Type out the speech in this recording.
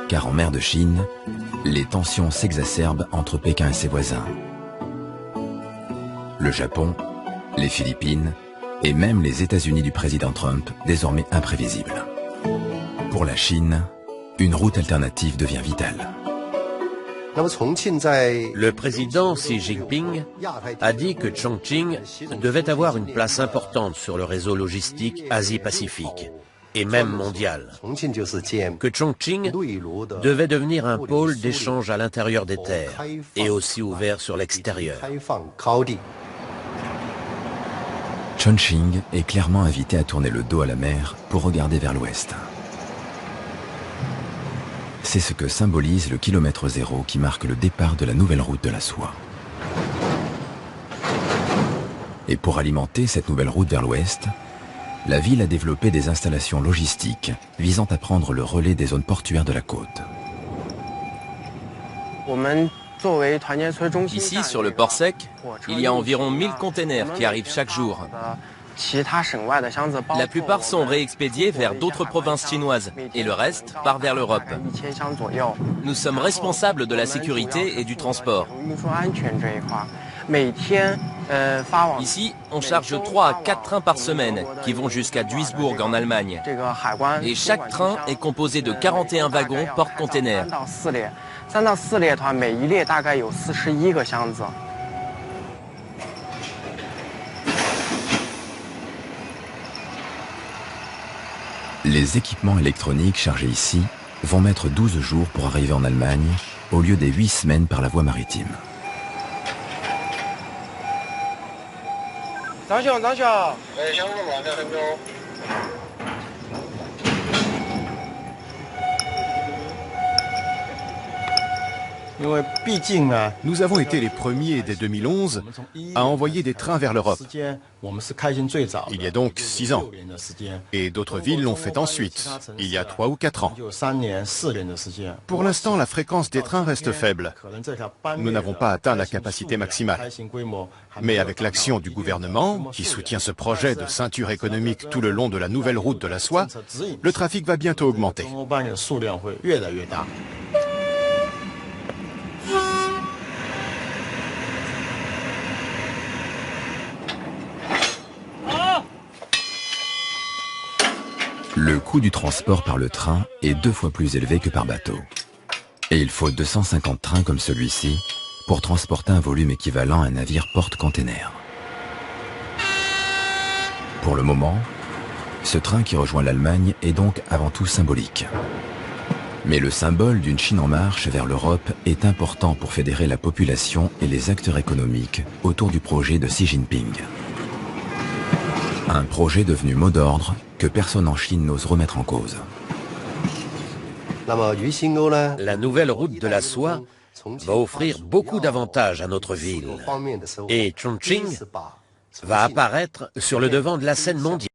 car en mer de Chine, les tensions s'exacerbent entre Pékin et ses voisins. Le Japon, les Philippines et même les États-Unis du président Trump, désormais imprévisibles. Pour la Chine, une route alternative devient vitale. Le président Xi Jinping a dit que Chongqing devait avoir une place importante sur le réseau logistique Asie-Pacifique et même mondial. Que Chongqing devait devenir un pôle d'échange à l'intérieur des terres et aussi ouvert sur l'extérieur. Chongqing est clairement invité à tourner le dos à la mer pour regarder vers l'ouest. C'est ce que symbolise le kilomètre zéro qui marque le départ de la nouvelle route de la soie. Et pour alimenter cette nouvelle route vers l'ouest, la ville a développé des installations logistiques visant à prendre le relais des zones portuaires de la côte. Ici, sur le port sec, il y a environ 1000 containers qui arrivent chaque jour. La plupart sont réexpédiés vers d'autres provinces chinoises et le reste part vers l'Europe. Nous sommes responsables de la sécurité et du transport. Ici, on charge 3 à 4 trains par semaine qui vont jusqu'à Duisbourg en Allemagne. Et chaque train est composé de 41 wagons porte-containers. Les équipements électroniques chargés ici vont mettre 12 jours pour arriver en Allemagne, au lieu des 8 semaines par la voie maritime. Nous avons été les premiers dès 2011 à envoyer des trains vers l'Europe. Il y a donc 6 ans. Et d'autres villes l'ont fait ensuite, il y a 3 ou 4 ans. Pour l'instant, la fréquence des trains reste faible. Nous n'avons pas atteint la capacité maximale. Mais avec l'action du gouvernement, qui soutient ce projet de ceinture économique tout le long de la nouvelle route de la soie, le trafic va bientôt augmenter. Le coût du transport par le train est 2 fois plus élevé que par bateau. Et il faut 250 trains comme celui-ci pour transporter un volume équivalent à un navire porte-container. Pour le moment, ce train qui rejoint l'Allemagne est donc avant tout symbolique. Mais le symbole d'une Chine en marche vers l'Europe est important pour fédérer la population et les acteurs économiques autour du projet de Xi Jinping. Un projet devenu mot d'ordre que personne en Chine n'ose remettre en cause. La nouvelle route de la soie va offrir beaucoup d'avantages à notre ville. Et Chongqing va apparaître sur le devant de la scène mondiale.